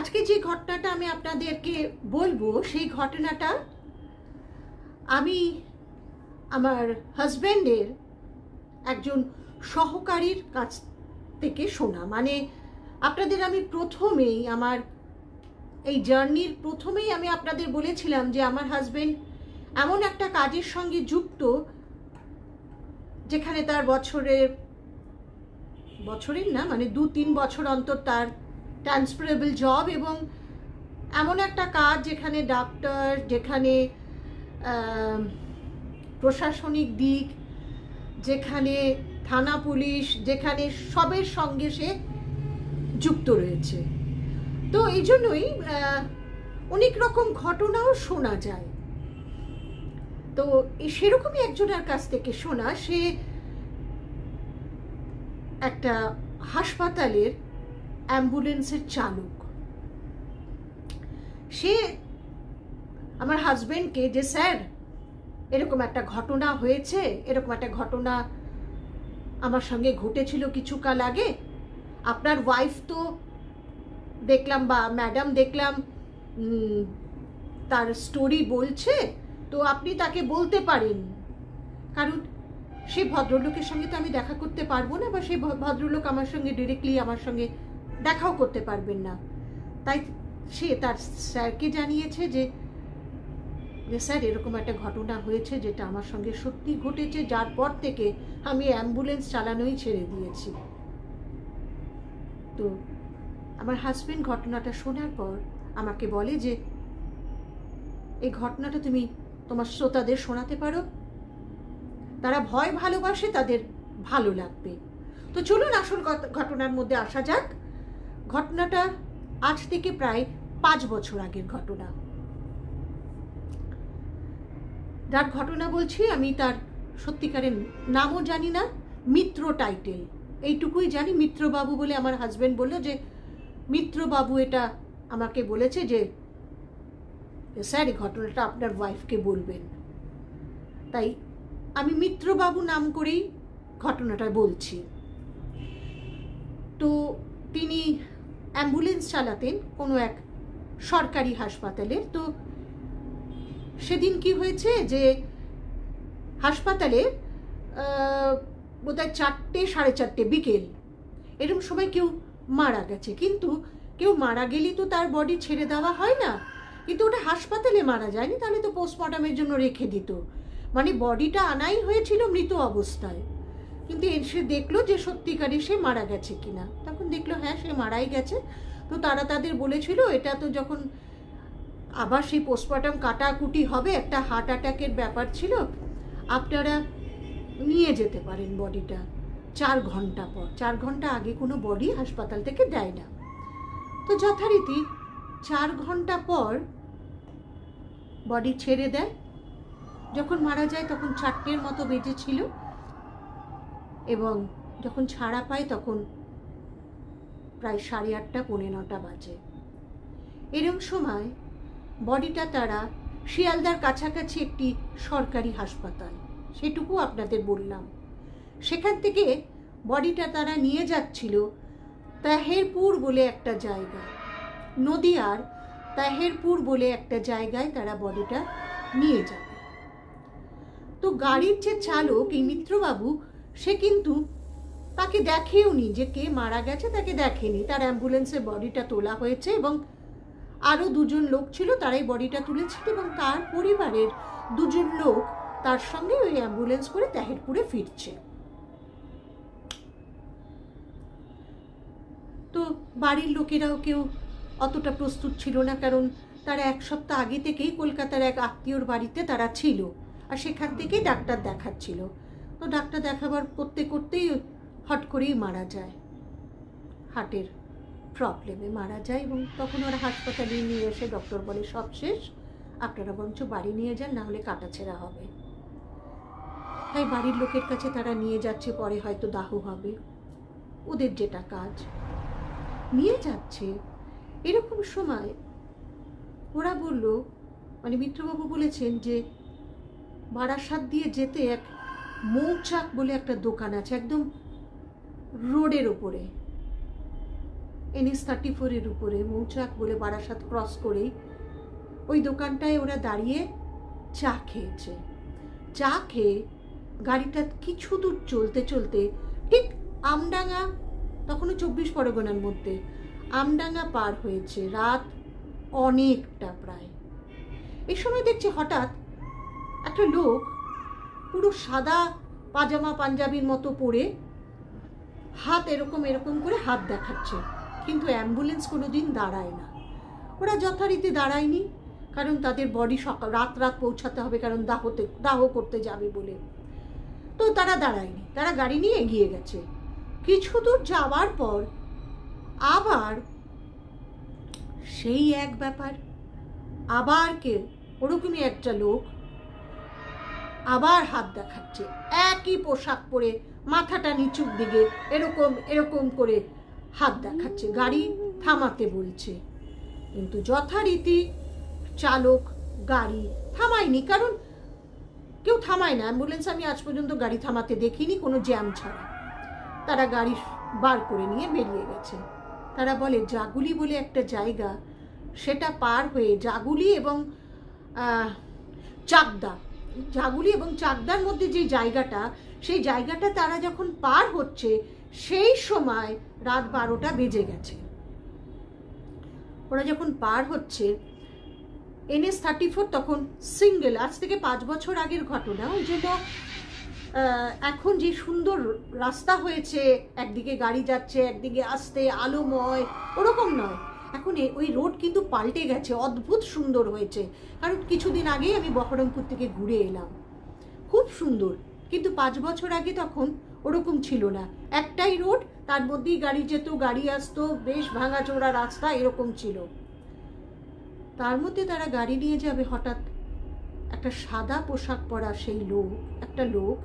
আজকে যে ঘটনাটা আমি আপনাদেরকে বলবো সেই ঘটনাটা আমি আমার হাজব্যান্ডের একজন সহকারীর কাছ থেকে শোনা। মানে আপনাদের আমি প্রথমেই আমার এই জার্নির প্রথমেই আমি আপনাদের বলেছিলাম যে আমার হাজব্যান্ড এমন একটা কাজের সঙ্গে যুক্ত যেখানে তার বছরের না মানে 2-3 বছর অন্তর তার ট্রান্সফারেবল জব, এবং এমন একটা কাজ যেখানে ডাক্তার, যেখানে প্রশাসনিক দিক, যেখানে থানা পুলিশ, যেখানে সবের সঙ্গে সে যুক্ত রয়েছে। তো এই জন্যই অনেক রকম ঘটনাও শোনা যায়। তো সেরকমই একজনের কাছ থেকে শোনা, সে একটা হাসপাতালের অ্যাম্বুলেন্সের চালক। সে আমার হাজব্যান্ডকে যে স্যার এরকম একটা ঘটনা হয়েছে, এরকম একটা ঘটনা আমার সঙ্গে ঘটেছিল কিছু কাল আগে, আপনার ওয়াইফ তো দেখলাম বা ম্যাডাম দেখলাম তার স্টোরি বলছে, তো আপনি তাকে বলতে পারেন। কারণ সেই ভদ্রলোকের সঙ্গে তো আমি দেখা করতে পারবো না, বা সেই ভদ্রলোক আমার সঙ্গে ডিরেক্টলি আমার সঙ্গে দেখাও করতে পারবেন না। তাই সে তার স্যারকে জানিয়েছে যে স্যার এরকম একটা ঘটনা হয়েছে যেটা আমার সঙ্গে সত্যি ঘটেছে, যার পর থেকে আমি অ্যাম্বুলেন্স চালানোই ছেড়ে দিয়েছি। তো আমার হাজব্যান্ড ঘটনাটা শোনার পর আমাকে বলে যে এই ঘটনাটা তুমি তোমার শ্রোতাদের শোনাতে পারো, তারা ভয় ভালোবাসে, তাদের ভালো লাগবে। তো চলুন আসল ঘটনার মধ্যে আসা যাক। ঘটনাটা আজ থেকে প্রায় 5 বছর আগের ঘটনা। যার ঘটনা বলছি আমি তার সত্যিকারের নামও জানি না, মিত্র টাইটেল এইটুকুই জানি, মিত্রবাবু বলে আমার হাজব্যান্ড বললো যে মিত্রবাবু এটা আমাকে বলেছে যে স্যার এই ঘটনাটা আপনার ওয়াইফকে বলবেন। তাই আমি মিত্রবাবু নাম করেই ঘটনাটা বলছি। তো তিনি অ্যাম্বুলেন্স চালাতেন কোনো এক সরকারি হাসপাতালের। তো সেদিন কি হয়েছে যে হাসপাতালে বোধহয় 4টে 4:30 বিকেল এরকম সময় কেউ মারা গেছে। কিন্তু কেউ মারা গেলেই তো তার বডি ছেড়ে দেওয়া হয় না, কিন্তু ওটা হাসপাতালে মারা যায়নি, তাহলে তো পোস্টমর্টমের জন্য রেখে দিত। মানে বডিটা আনাই হয়েছিল মৃত অবস্থায়, কিন্তু এসে দেখলো যে সত্যিকারই সে মারা গেছে কিনা। তখন দেখলো হ্যাঁ সে মারাই গেছে। তো তারা তাদের বলেছিল এটা তো যখন আবার সেই পোস্টমর্টম কাটাকুটি হবে, একটা হার্ট অ্যাটাকের ব্যাপার ছিল, আপনারা নিয়ে যেতে পারেন বডিটা 4 ঘন্টা পর। 4 ঘন্টা আগে কোনো বডি হাসপাতাল থেকে দেয় না। তো যথারীতি 4 ঘন্টা পর বডি ছেড়ে দেয়। যখন মারা যায় তখন 4টের মতো বেজেছিল, এবং যখন ছাড়া পায় তখন প্রায় 8:30 পৌনে 9টা বাজে। এরকম সময় বডিটা তারা শিয়ালদার কাছাকাছি একটি সরকারি হাসপাতাল, সেটুকু আপনাদের বললাম, সেখান থেকে বডিটা তারা নিয়ে যাচ্ছিল তাহেরপুর বলে একটা জায়গা, নদিয়ার তাহেরপুর বলে একটা জায়গায় তারা বডিটা নিয়ে যাবে। তো গাড়ির যে চালক এই মিত্রবাবু, সে কিন্তু তাকে দেখেও নি যে কে মারা গেছে, তাকে দেখেনি। তার অ্যাম্বুলেন্সে বডিটা তোলা হয়েছে এবং আরও 2জন লোক ছিল, তারাই বডিটা তুলেছিল, এবং তার পরিবারের 2জন লোক তার সঙ্গে ওই অ্যাম্বুলেন্স করে তাহেরপুরে ফিরছে। তো বাড়ির লোকেরাও কেউ অতটা প্রস্তুত ছিল না, কারণ তারা 1 সপ্তাহ আগে থেকেই কলকাতার এক আত্মীয়র বাড়িতে তারা ছিল, আর সেখান থেকেই ডাক্তার দেখাচ্ছিল। তো ডাক্তার দেখাবার করতে করতেই হট করেই মারা যায়, হার্টের প্রবলেমে মারা যায়। এবং তখন ওরা হাসপাতালে নিয়ে এসে ডক্টর বলে সব শেষ, আপনারা বরঞ্চ বাড়ি নিয়ে যান, না হলে কাটাছেঁড়া হবে। তাই বাড়ির লোকের কাছে তারা নিয়ে যাচ্ছে, পরে হয়তো দাহ হবে, ওদের যেটা কাজ নিয়ে যাচ্ছে। এরকম সময় ওরা বলল, মানে মিত্রবাবু বলেছেন যে বারাসাত দিয়ে যেতে এক মৌচাক বলে একটা দোকান আছে, একদম রোডের ওপরে। NH-34 উপরে মৌচাক বলে বারাসাত ক্রস করেই ওই দোকানটায় ওরা দাঁড়িয়ে চা খেয়েছে। চা খেয়ে গাড়িটা কিছু দূর চলতে চলতে ঠিক আমডাঙ্গা, তখনও 24 পরগনার মধ্যে, আমডাঙ্গা পার হয়েছে। রাত অনেকটা প্রায়। এই সময় দেখছে হঠাৎ একটা লোক পুরো সাদা পাজামা পাঞ্জাবির মতো পরে হাত এরকম এরকম করে হাত দেখাচ্ছে, কিন্তু অ্যাম্বুলেন্স কোনোদিন দাঁড়ায় না। ওরা যথারীতি দাঁড়ায়নি, কারণ তাদের বডি সকাল রাত পৌঁছাতে হবে, কারণ দাহ করতে যাবে বলে। তো তারা দাঁড়ায়নি, তারা গাড়ি নিয়ে এগিয়ে গেছে। কিছু দূর যাওয়ার পর আবার সেই এক ব্যাপার, আবার ওরকমই একটা লোক আবার হাত দেখাচ্ছে, একই পোশাক পরে, মাথাটা নিচুর দিকে এরকম এরকম করে হাত দেখাচ্ছে, গাড়ি থামাতে বলছে। কিন্তু যথারীতি চালক গাড়ি থামায়নি, কারণ কেউ থামায় না অ্যাম্বুলেন্স। আমি আজ পর্যন্ত গাড়ি থামাতে দেখিনি কোনো জ্যাম ছাড়া। তারা গাড়ি বার করে নিয়ে বেরিয়ে গেছে। তারা বলে জাগুলি বলে একটা জায়গা, সেটা পার হয়ে জাগুলি এবং চাকদা, জাগুলি এবং চাকদার মধ্যে যে জায়গাটা, সেই জায়গাটা তারা যখন পার হচ্ছে সেই সময় রাত 12টা বেজে গেছে। ওরা যখন পার হচ্ছে, NH-34 তখন সিঙ্গেল, আজ থেকে 5 বছর আগের ঘটনা। ওই জন্য এখন যে সুন্দর রাস্তা হয়েছে, একদিকে গাড়ি যাচ্ছে একদিকে আসতে আলোময়, ওরকম নয়। এখন ওই রোড কিন্তু পাল্টে গেছে, অদ্ভুত সুন্দর হয়েছে। কারণ কিছুদিন আগেই আমি বহরমপুর থেকে ঘুরে এলাম, খুব সুন্দর। কিন্তু 5 বছর আগে তখন ওরকম ছিল না, একটাই রোড, তার মধ্যেই গাড়ি যেত গাড়ি আসতো, বেশ ভাঙাচোরা রাস্তা এরকম ছিল। তার মধ্যে তারা গাড়ি নিয়ে যাবে, হঠাৎ একটা সাদা পোশাক পরা সেই লোক, একটা লোক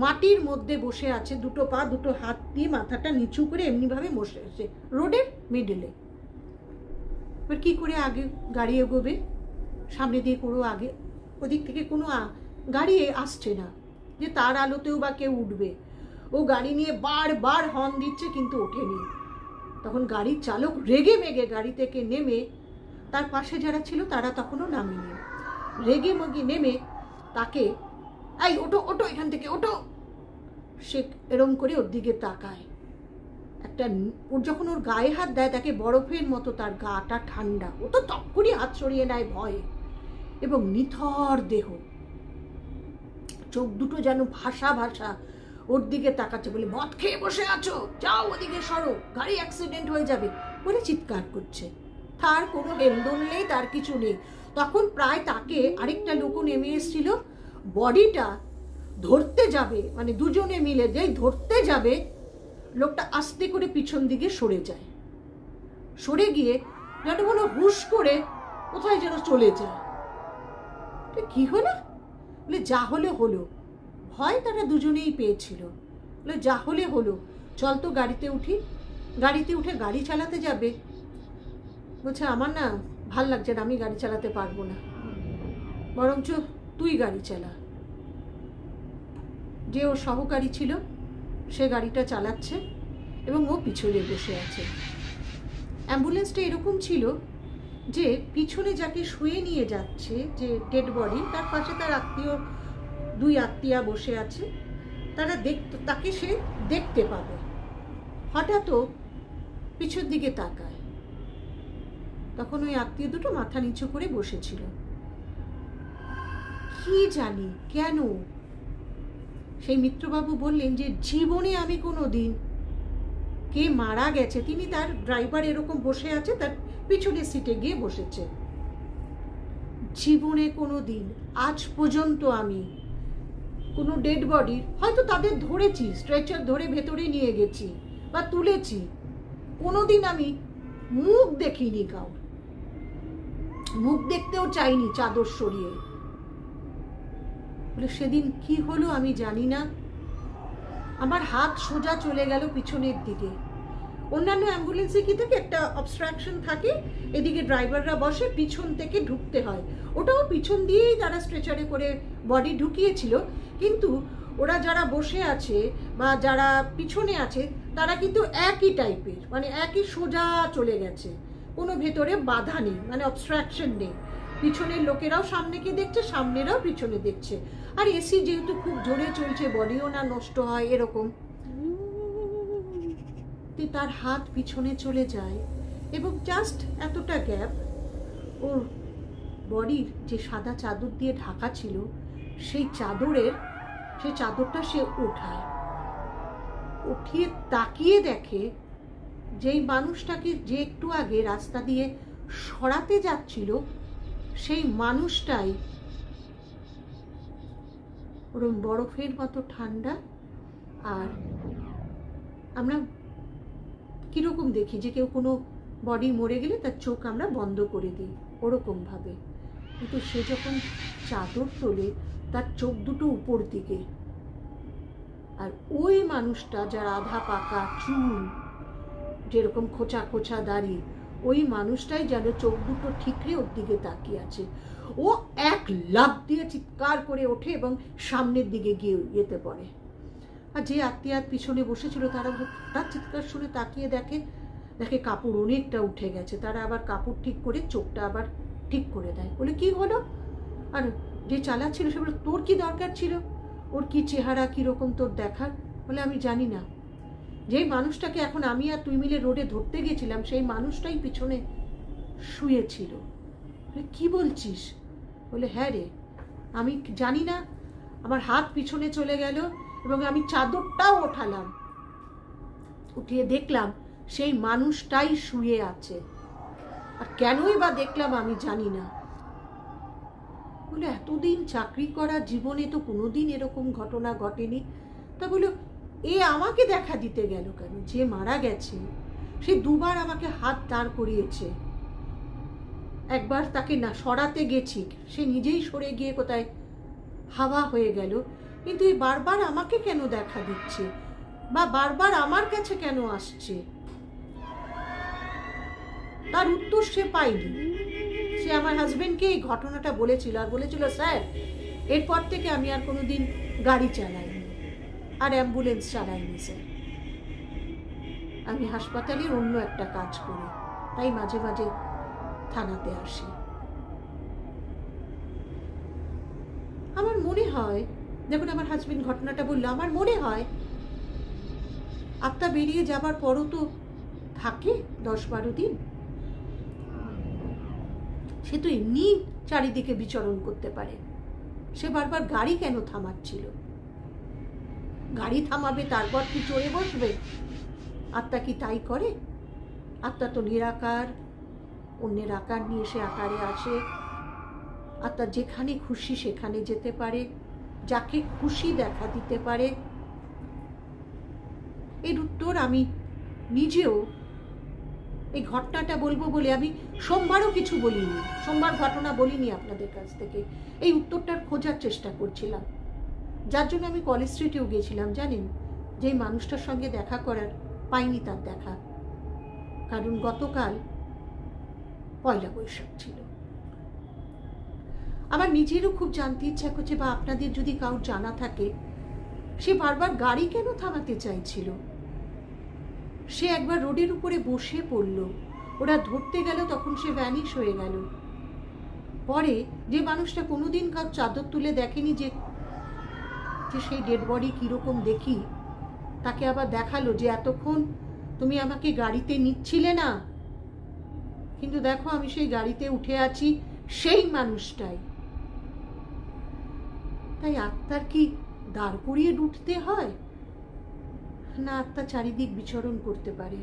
মাটির মধ্যে বসে আছে, দুটো পা দুটো হাত দিয়ে মাথাটা নিচু করে এমনিভাবে বসে আছে রোডের মিডলে। এবার কি করে আগে গাড়ি এগোবে? সামনে দিয়ে কোনো আগে ওদিক থেকে কোনো গাড়ি আসছে না যে তার আলোতেও বা কেউ উঠবে। ও গাড়ি নিয়ে বারবার হর্ন দিচ্ছে, কিন্তু ওঠেনি। তখন গাড়ির চালক রেগে মেগে গাড়ি থেকে নেমে, তার পাশে যারা ছিল তারা তখনও নামেনি, রেগে মেগে নেমে তাকে, এই ওটো ওটো এখান থেকে ওটো। সে এরম করে ওর দিকে তাকায়, একটা ওর যখন ওর গায়ে হাত দেয় তাকে বরফের মতো তার গাটা ঠান্ডা, ও তো তক্ষুনি হাত সরিয়ে নেয় ভয়ে, এবং নিথর দেহ, চোখ দুটো যেন ভাষা ভাষা ওর দিকে তাকাচ্ছে, বলে মদ খেয়ে বসে আছো, যাও ওদিকে সরো, গাড়ি অ্যাক্সিডেন্ট হয়ে যাবে বলে চিৎকার করছে। তার কোনো হেলদোল নেই, তার কিছু নেই। তখন প্রায় তাকে আরেকটা লোকও নেমে এসেছিল, বডিটা ধরতে যাবে, মানে দুজনে মিলে যেই ধরতে যাবে, লোকটা আস্তে করে পিছন দিকে সরে যায়, সরে গিয়ে যেন কোনো হুশ করে কোথায় যেন চলে যায়। কি হলো? বলে যা হলে হলো। ভয় তারা দুজনেই পেয়েছিল। বলে যা হলে হলো, চল তো গাড়িতে উঠি। গাড়িতে উঠে গাড়ি চালাতে যাবে। বলছে আমার না ভাল লাগছে না, আমি গাড়ি চালাতে পারবো না, বরঞ্চ তুই গাড়ি চালা। যে ওর সহকারী ছিল সে গাড়িটা চালাচ্ছে এবং ও পিছনে বসে আছে। অ্যাম্বুলেন্সটা এরকম ছিল যে পিছনে যাকে শুয়ে নিয়ে যাচ্ছে, যে ডেড বডি, তার পাশে তার দুই আত্মীয়া বসে আছে। তারা তাকে সে দেখতে পাবে। হঠাৎ পিছন দিকে তাকায়, তখন ওই আত্মীয় দুটো মাথা নিচু করে বসেছিল। কি জানি কেন সেই মিত্রবাবু বললেন যে জীবনে আমি কোনো দিন, কে মারা গেছে, তিনি তার ড্রাইভার এরকম বসে আছে, তার পিছনের সিটে গিয়ে বসেছে, জীবনে কোনো দিন আজ পর্যন্ত আমি কোনো ডেড বডির, হয়তো তাদের ধরেছি, স্ট্রেচার ধরে ভেতরে নিয়ে গেছি বা তুলেছি, কোনোদিন আমি মুখ দেখিনি, কাউ মুখ দেখতেও চাইনি চাদর সরিয়ে। বলে সেদিন কি হলো আমি জানি না, আমার হাত সোজা চলে গেল পিছনের দিকে। অন্যান্য অ্যাম্বুলেন্সে কি থাকে, একটা অবস্ট্রাকশন থাকে, এদিকে ড্রাইভাররা বসে, পিছন থেকে ঢুকতে হয়, ওটাও পিছন দিয়েই তারা স্ট্রেচারে করে বডি ঢুকিয়েছিল। কিন্তু ওরা যারা বসে আছে বা যারা পিছনে আছে তারা কিন্তু একই টাইপের, মানে একই সোজা চলে গেছে, কোনো ভেতরে বাধা নেই, মানে অবস্ট্রাকশন নেই। পিছনের লোকেরাও সামনেকে দেখছে, সামনেরাও পিছনে দেখছে। আর এসি যেহেতু খুব জোরে চলছে, বডিও না নষ্ট হয় এরকম, তার হাত পিছনে চলে যায় এবং জাস্ট এতটা গ্যাপ, ওর বডির যে সাদা চাদর দিয়ে ঢাকা ছিল সেই চাদরটা সে ওঠায়, উঠিয়ে তাকিয়ে দেখে যেই মানুষটাকে যে একটু আগে রাস্তা দিয়ে সরাতে যাচ্ছিল সেই মানুষটাই ওরম বরফের মতো ঠান্ডা। আর আমরা কিরকম দেখি যে কেউ কোনো বডি মরে গেলে তার চোখ আমরা বন্ধ করে দিই, ওরকম ভাবে, কিন্তু সে যখন চাদর তোলে তার চোখ দুটো উপর দিকে, আর ওই মানুষটা যার আধা পাকা চুল, যেরকম খোঁচা খোঁচা দাড়ি, ওই মানুষটাই যেন চোখ দুটো ঠিকরে ওর দিকে তাকিয়ে আছে। ও এক লাফ দিয়ে চিৎকার করে ওঠে এবং সামনের দিকে গিয়ে যেতে পড়ে। আর যে আত্মীয় পিছনে বসেছিল তারা তার চিৎকার শুনে তাকিয়ে দেখে কাপড় অনেকটা উঠে গেছে। তারা আবার কাপড় ঠিক করে চোখটা আবার ঠিক করে দেয়। বলে কি হলো? আর যে চালাচ্ছিল সে বলে তোর কি দরকার ছিল, ওর কি চেহারা কিরকম তোর দেখার? বলে আমি জানি না, যেই মানুষটাকে এখন আমি আর তুই মিলে রোডে ধরতে গেছিলাম সেই মানুষটাই পিছনে শুয়েছিল। কি বলছিস? বলে হ্যাঁ রে, আমি জানি না, আমার হাত পিছনে চলে গেল এবং আমি চাদরটাও ওঠালাম, উঠিয়ে দেখলাম সেই মানুষটাই শুয়ে আছে। আর কেনই বা দেখলাম আমি জানি না। বলে এতদিন চাকরি করা জীবনে তো কোনোদিন এরকম ঘটনা ঘটেনি। তা বলো এ আমাকে দেখা দিতে গেল কেন? যে মারা গেছে সে দুবার আমাকে হাত দাঁড় করিয়েছে, একবার তাকে না সরাতে গেছি, সে নিজেই সরে গিয়ে কোথায় হাওয়া হয়ে গেল, কিন্তু এই বারবার আমাকে কেন দেখা দিচ্ছে বা বারবার আমার কাছে কেন আসছে? তার উত্তর সে পায়নি। সে আমার হাজবেন্ডকে এই ঘটনাটা বলেছিল আর বলেছিল স্যার এরপর থেকে আমি আর কোনোদিন গাড়ি চালাইনি আর অ্যাম্বুলেন্স চালাইনি স্যার, আমি হাসপাতালের অন্য একটা কাজ করি, তাই মাঝে মাঝে থানাতে আসি। আমার মনে হয়, যখন আমার হাজবেন্ড ঘটনাটা বললো, আমার মনে হয় আত্মা বেরিয়ে যাবার পরও তো থাকে 10-12 দিন, সে তো এমনি চারিদিকে বিচরণ করতে পারে। সে বারবার গাড়ি কেন থামাচ্ছিল? গাড়ি থামাবে তারপর কি চড়ে বসবে? আত্মা কি তাই করে? আত্মা তো নিরাকার, অন্যের আকার নিয়ে সে আকারে আসে। আত্মা যেখানে খুশি সেখানে যেতে পারে, যাকে খুশি দেখা দিতে পারে। এর উত্তর আমি নিজেও এই ঘটনাটা বলবো বলে আমি সোমবারও কিছু বলিনি, সোমবার ঘটনা বলিনি আপনাদের কাছ থেকে, এই উত্তরটার খোঁজার চেষ্টা করছিলাম। যার জন্য আমি কলেজ স্ট্রিটেও গিয়েছিলাম, জানেন, যেই মানুষটার সঙ্গে দেখা করার, পাইনি তার দেখা, কারণ গতকাল পয়লা বৈশাখ ছিল। আমার নিজেরও খুব জানতে ইচ্ছা করছে, বা আপনাদের যদি কারোর জানা থাকে, সে বারবার গাড়ি কেন থামাতে চাইছিল? সে একবার রোডের উপরে বসে পড়ল, ওরা ধরতে গেল, তখন সে ভ্যানিশ হয়ে গেল। পরে যে মানুষটা কোনোদিন কার চাদর তুলে দেখেনি যে সেই ডেড বডি কিরকম দেখি, তাকে আবার দেখালো যে এতক্ষণ তুমি আমাকে গাড়িতে নিচ্ছিলে না, কিন্তু দেখো আমি সেই গাড়িতে উঠে আছি, সেই মানুষটাই। তাই আত্মার কি দাঁড় করিয়ে উঠতে হয় না? আত্মা চারিদিক বিচরণ করতে পারে।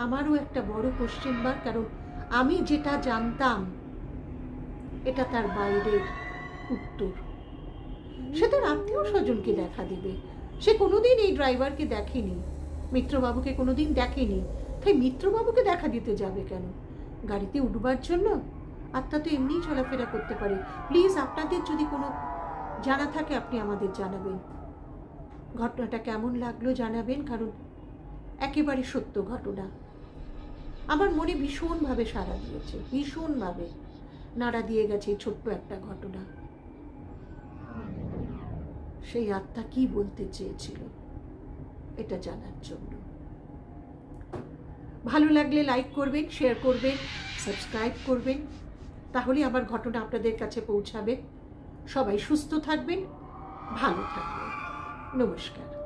আমারও একটা বড় কোশ্চেন মার্ক, কারণ আমি যেটা জানতাম এটা তার বাইরের উত্তর। সে তার আত্মীয় স্বজনকে দেখা দেবে, সে কোনোদিন এই ড্রাইভারকে দেখেনি, মিত্রবাবুকে কোনোদিন দেখেনি, তাই মিত্রবাবুকে দেখা দিতে যাবে কেন? গাড়িতে উঠবার জন্য? আত্মা তো এমনিই চলাফেরা করতে পারে। প্লিজ আপনাদের যদি কোনো জানা থাকে আপনি আমাদের জানাবেন, ঘটনাটা কেমন লাগলো জানাবেন, কারণ একেবারে সত্য ঘটনা। আমার মনে ভীষণভাবে সাড়া দিয়েছে, ভীষণভাবে নাড়া দিয়ে গেছে ছোট্ট একটা ঘটনা। সেই আত্মা কি বলতে চেয়েছিল এটা জানার জন্য। ভালো লাগলে লাইক করবেন, শেয়ার করবেন, সাবস্ক্রাইব করবেন, তাহলে আমার ঘটনা আপনাদের কাছে পৌঁছাবে। সবাই সুস্থ থাকবেন, ভালো থাকবেন। নমস্কার।